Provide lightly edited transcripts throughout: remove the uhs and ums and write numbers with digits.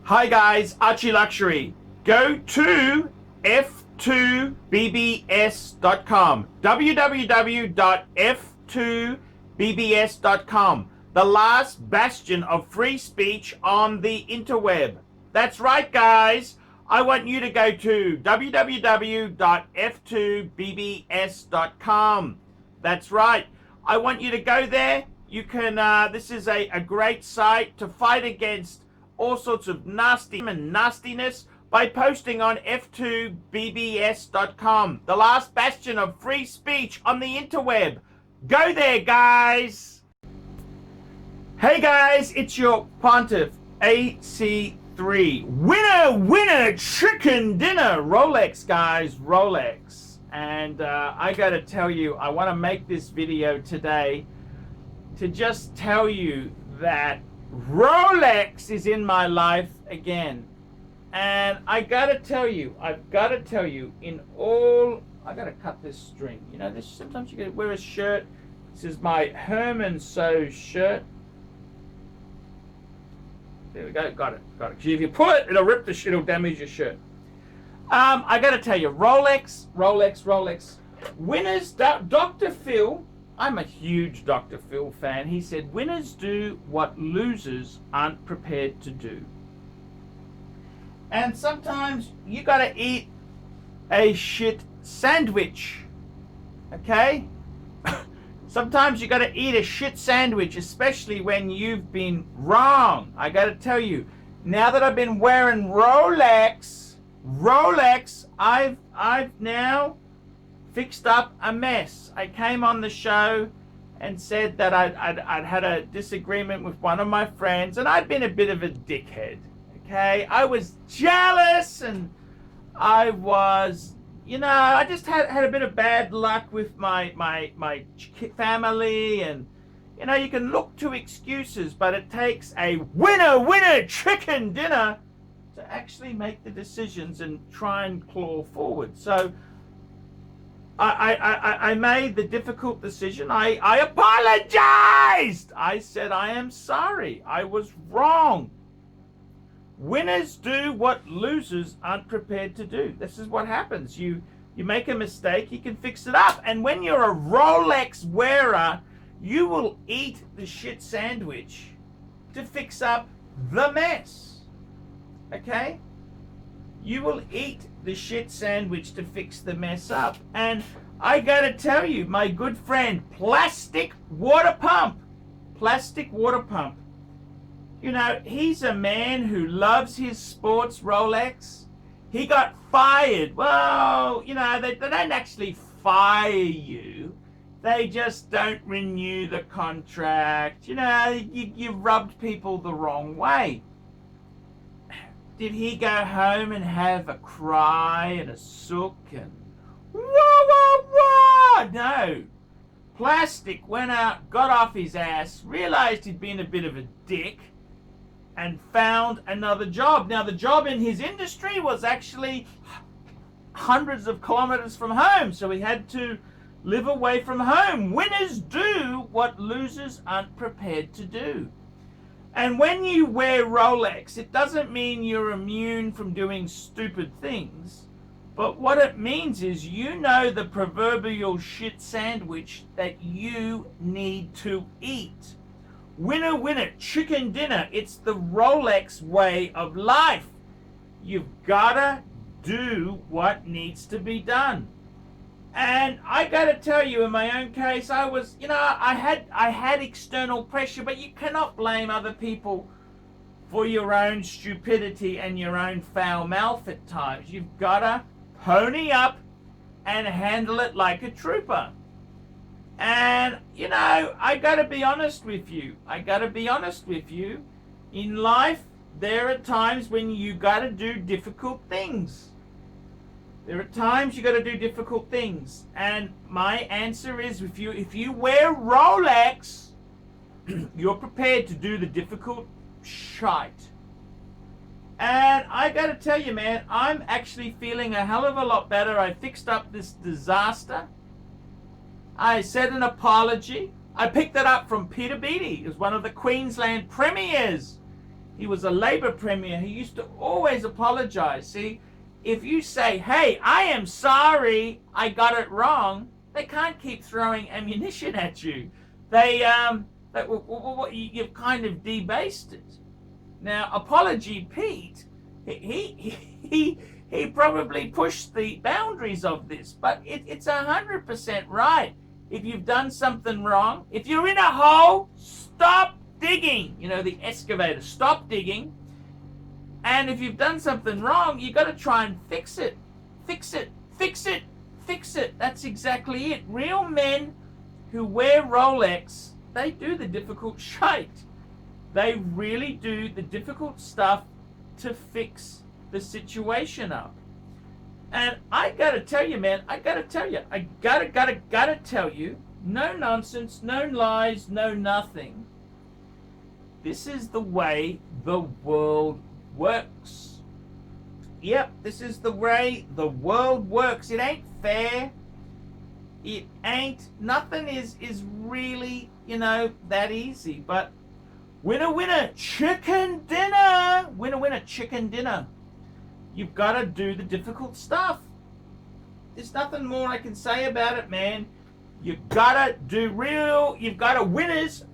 Hi guys, ArchieLuxury. Go to f2bbs.com. www.f2bbs.com. The last bastion of free speech on the interweb. That's right, guys. I want you to go to www.f2bbs.com. That's right. I want you to go there. You can, this is a great site to fight against all sorts of nastiness by posting on f2bbs.com, the last bastion of free speech on the interweb. Go there, guys. Hey guys, it's your Pontiff AC3. Winner, chicken dinner. Rolex, guys, Rolex. And I gotta tell you, I want to make this video today to just tell you that Rolex is in my life again. And I've got to tell you, I gotta cut this string. You know, sometimes you gotta wear a shirt. This is my Herman Sew shirt. There we go, got it. If you pull it, it'll rip the shit, it'll damage your shirt. I gotta tell you, Rolex. Winners, Dr. Phil, I'm a huge Dr. Phil fan. He said, winners do what losers aren't prepared to do. And sometimes you gotta eat a shit sandwich, okay? Sometimes you gotta eat a shit sandwich, especially when you've been wrong. I gotta tell you, now that I've been wearing Rolex, I've now fixed up a mess. I came on the show and said that I'd had a disagreement with one of my friends, and I'd been a bit of a dickhead. Okay, I was jealous, and I was, you know, I just had a bit of bad luck with my family, and you know, you can look to excuses, but it takes a winner chicken dinner to actually make the decisions and try and claw forward. So I made the difficult decision. I apologized. I said, I am sorry. I was wrong. Winners do what losers aren't prepared to do. This is what happens. You make a mistake, you can fix it up. And when you're a Rolex wearer, you will eat the shit sandwich to fix up the mess. Okay? You will eat the shit sandwich to fix the mess up. And I gotta tell you, my good friend, plastic water pump. You know, he's a man who loves his sports Rolex. He got fired. Well, you know, they don't actually fire you. They just don't renew the contract. You know, you rubbed people the wrong way. Did he go home and have a cry and a sook and wah? No. Plastic went out, got off his ass, realized he'd been a bit of a dick, and found another job. Now, the job in his industry was actually hundreds of kilometers from home, so he had to live away from home. Winners do what losers aren't prepared to do. And when you wear Rolex, it doesn't mean you're immune from doing stupid things, but what it means is you know the proverbial shit sandwich that you need to eat. Winner, chicken dinner. It's the Rolex way of life. You've gotta do what needs to be done. And I gotta tell you, in my own case, I was, you know, I had external pressure, but you cannot blame other people for your own stupidity and your own foul mouth at times. You've gotta pony up and handle it like a trooper. And, you know, I gotta be honest with you. In life, there are times when you gotta do difficult things. And my answer is, if you wear Rolex, you're prepared to do the difficult shite. And I gotta tell you, man, I'm actually feeling a hell of a lot better. I fixed up this disaster. I said an apology. I picked it up from Peter Beattie. He was one of the Queensland premiers. He was a Labour Premier. He used to always apologize. See, if you say, hey, I am sorry, I got it wrong, they can't keep throwing ammunition at you. You've kind of debased it. Now, Apology Pete, he probably pushed the boundaries of this, but it's 100% right. If you've done something wrong, if you're in a hole, stop digging. You know, the excavator, stop digging. And if you've done something wrong, you got to try and fix it. Fix it, fix it, fix it. That's exactly it. Real men who wear Rolex, they do the difficult shite. They really do the difficult stuff to fix the situation up. And I gotta tell you, man, I gotta tell you, no nonsense, no lies, no nothing. This is the way the world works. Yep, this is the way the world works. It ain't fair. It ain't, nothing is really, that easy. But winner, winner, chicken dinner. Winner, winner, chicken dinner. You've got to do the difficult stuff. There's nothing more I can say about it, man. You've got to winners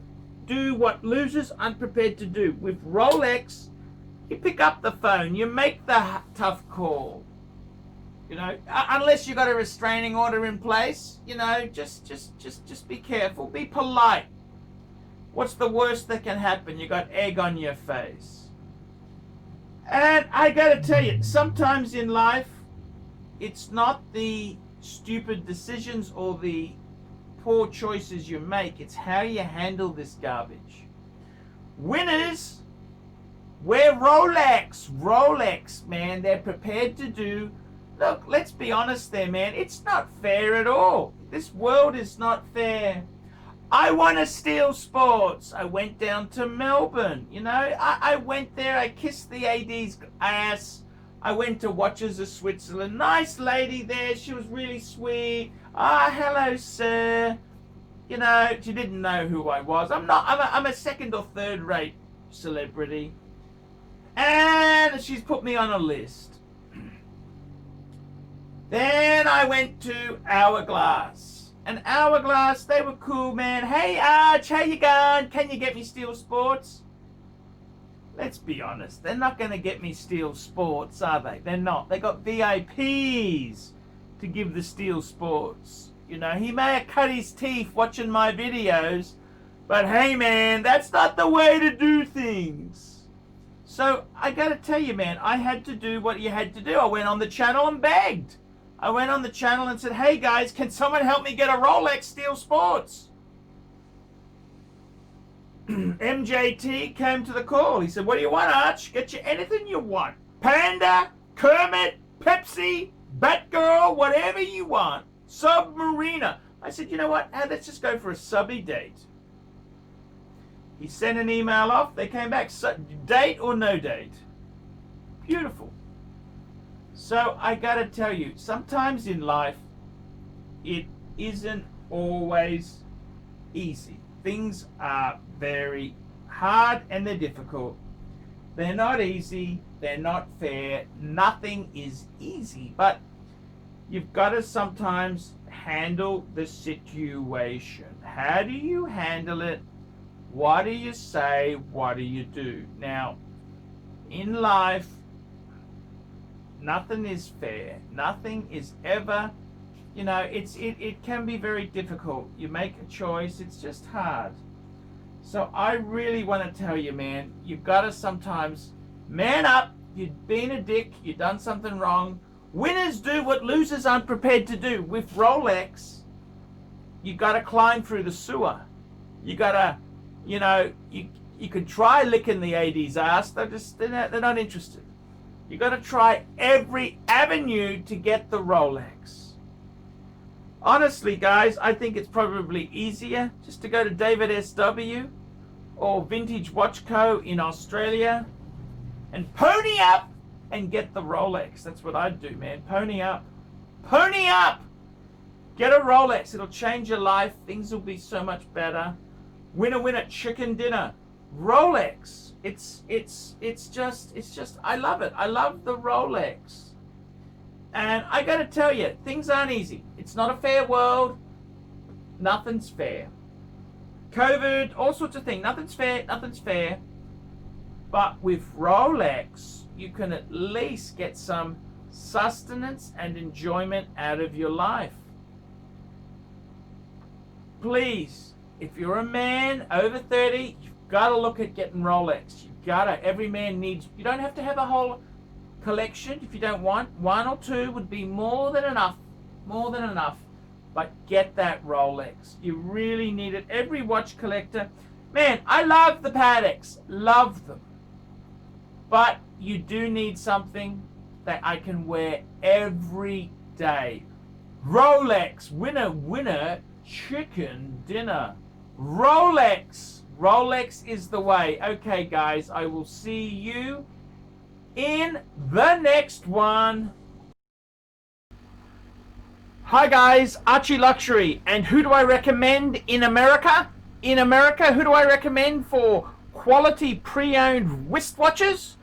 do what losers aren't prepared to do. With Rolex, you pick up the phone, you make the tough call. Unless you've got a restraining order in place, just be careful, be polite. What's the worst that can happen? You got egg on your face. And I gotta tell you, sometimes in life, it's not the stupid decisions or the poor choices you make, it's how you handle this garbage. Winners wear Rolex. Rolex, man, they're prepared to do. Look, let's be honest there, man. It's not fair at all. This world is not fair. I want to steal sports. I went down to Melbourne. I went there. I kissed the AD's ass. I went to Watches of Switzerland. Nice lady there. She was really sweet. Hello, sir. She didn't know who I was. I'm a second or third rate celebrity. And she's put me on a list. Then I went to Hourglass. And Hourglass, they were cool, man. Hey, Arch, how you going? Can you get me Steel Sports? Let's be honest. They're not going to get me Steel Sports, are they? They're not. They got VIPs to give the Steel Sports. He may have cut his teeth watching my videos, but hey, man, that's not the way to do things. So I got to tell you, man, I had to do what you had to do. I went on the channel and begged. I went on the channel and said, hey guys, can someone help me get a Rolex Steel Sports? MJT came to the call. He said, what do you want, Arch? Get you anything you want. Panda, Kermit, Pepsi, Batgirl, whatever you want. Submariner. I said, you know what? Let's just go for a subby date. He sent an email off. They came back. Date or no date? Beautiful. So I gotta tell you, sometimes in life, it isn't always easy. Things are very hard and they're difficult. They're not easy, they're not fair, nothing is easy. But you've got to sometimes handle the situation. How do you handle it? What do you say? What do you do? Now, in life, nothing is fair. Nothing is ever, it can be very difficult. You make a choice, it's just hard. So I really want to tell you, man, you've got to sometimes man up. You've been a dick, you've done something wrong. Winners do what losers aren't prepared to do. With Rolex, you got to climb through the sewer. You got to, you could try licking the AD's ass. They're not interested. You got to try every avenue to get the Rolex. Honestly, guys, I think it's probably easier just to go to David SW or Vintage Watch Co. in Australia and pony up and get the Rolex. That's what I'd do, man. Pony up. Pony up! Get a Rolex. It'll change your life. Things will be so much better. Winner, winner, chicken dinner. Rolex. it's just I love it. I love the Rolex. And I gotta tell you, things aren't easy. It's not a fair world. Nothing's fair. COVID, all sorts of things. Nothing's fair, nothing's fair. But with Rolex, you can at least get some sustenance and enjoyment out of your life. Please, if you're a man over 30, you've got to look at getting Rolex. You've got to. Every man needs. You don't have to have a whole collection if you don't want. One or two would be more than enough. More than enough. But get that Rolex. You really need it. Every watch collector. Man, I love the Patek's. Love them. But you do need something that I can wear every day. Rolex, winner, winner, chicken dinner. Rolex. Rolex is the way. Okay, guys, I will see you in the next one. Hi, guys, ArchieLuxury. And who do I recommend in America? In America, who do I recommend for quality pre-owned wristwatches?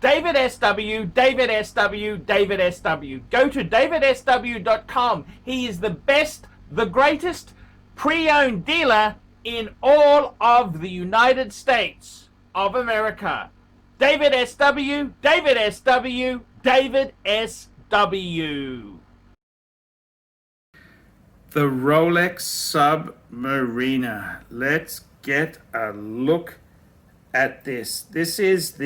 David SW, David SW, David SW. Go to davidsw.com. He is the best, the greatest pre-owned dealer in all of the United States of America. David SW, David SW, David SW. The Rolex Submariner. Let's get a look at this. This is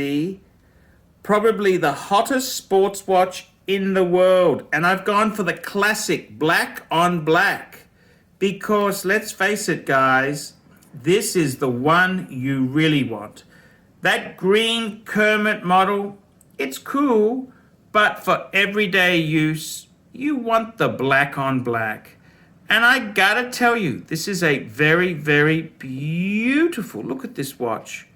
probably the hottest sports watch in the world. And I've gone for the classic black on black. Because let's face it, guys, this is the one you really want. That green Kermit model, it's cool, but for everyday use, you want the black on black. And I gotta tell you, this is a very, very beautiful, look at this watch.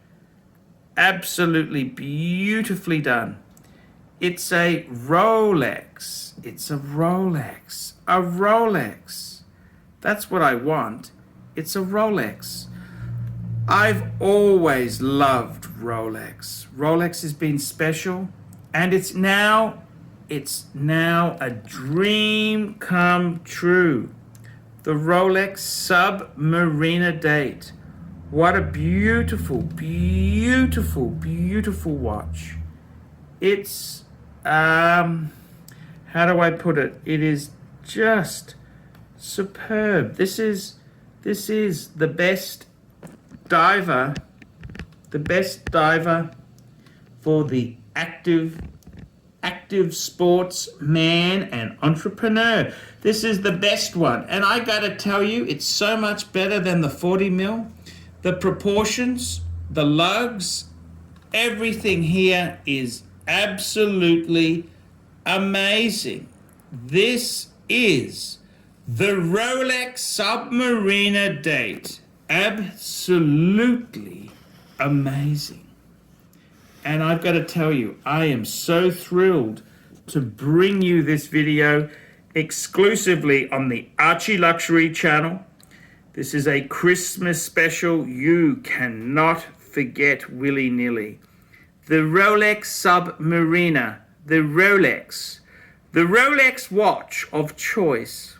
Absolutely beautifully done. It's a Rolex. It's a Rolex. A Rolex. That's what I want. It's a Rolex. I've always loved Rolex. Rolex has been special, and it's now a dream come true. The Rolex Submariner date. What a beautiful, beautiful, beautiful watch. It's, how do I put it? It is just superb. This is the best diver for the active sports man and entrepreneur. This is the best one. And I gotta tell you, it's so much better than the 40 mil. The proportions, the lugs, everything here is absolutely amazing. This is the Rolex Submariner date. Absolutely amazing. And I've got to tell you, I am so thrilled to bring you this video exclusively on the ArchieLuxury channel. This is a Christmas special you cannot forget willy-nilly. The Rolex Submariner, the Rolex watch of choice.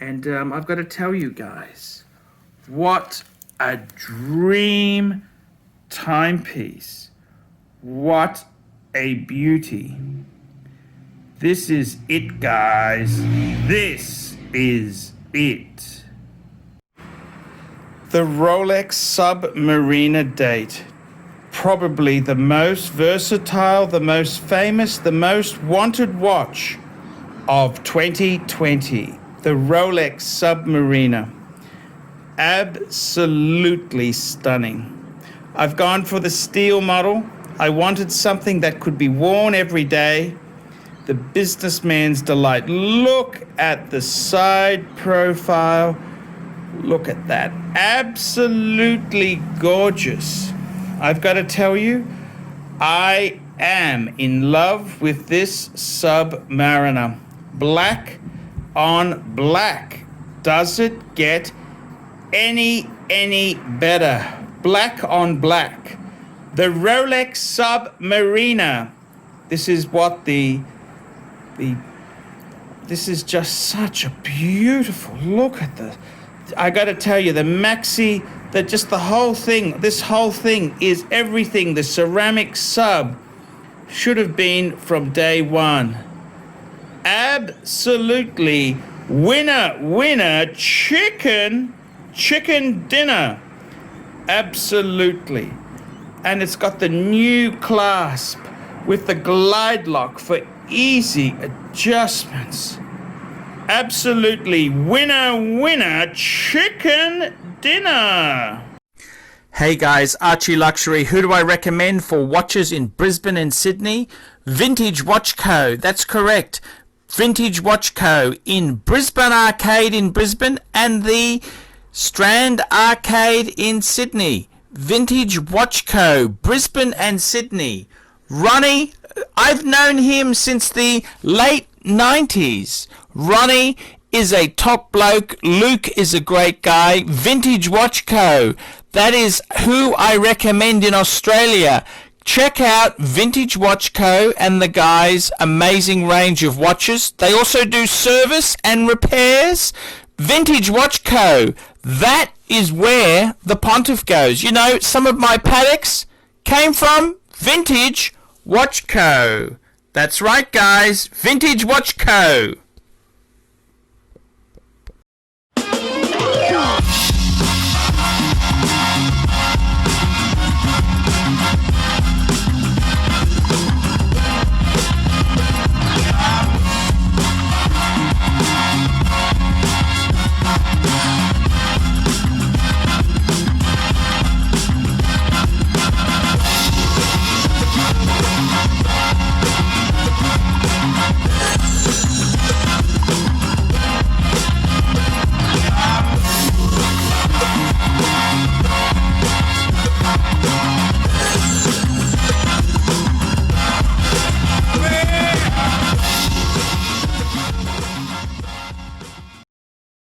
And I've got to tell you guys, what a dream timepiece. What a beauty. This is it, guys. This is it. The Rolex Submariner date. Probably the most versatile, the most famous, the most wanted watch of 2020. The Rolex Submariner. Absolutely stunning. I've gone for the steel model. I wanted something that could be worn every day. The businessman's delight. Look at the side profile. Look at that. Absolutely gorgeous. I've got to tell you, I am in love with this Submariner. Black on black. Does it get any better? Black on black. The Rolex Submariner. This is what this is just such a beautiful look at the. I got to tell you, the maxi, just the whole thing. This whole thing is everything the ceramic sub should have been from day one. Absolutely winner chicken dinner. Absolutely. And it's got the new clasp with the glide lock for easy adjustments. Absolutely winner chicken dinner. Hey guys, ArchieLuxury. Who do I recommend for watches in Brisbane and Sydney? Vintage Watch Co. That's correct. Vintage Watch Co. in Brisbane Arcade in Brisbane and the Strand Arcade in Sydney. Vintage Watch Co. Brisbane and Sydney. Ronnie, I've known him since the late 90s. Ronnie is a top bloke. Luke is a great guy. Vintage Watch Co. That is who I recommend in Australia. Check out Vintage Watch Co. and the guys' amazing range of watches. They also do service and repairs. Vintage Watch Co. That is where the Pontiff goes. You know, some of my Pateks came from Vintage Watch Co. That's right, guys. Vintage Watch Co.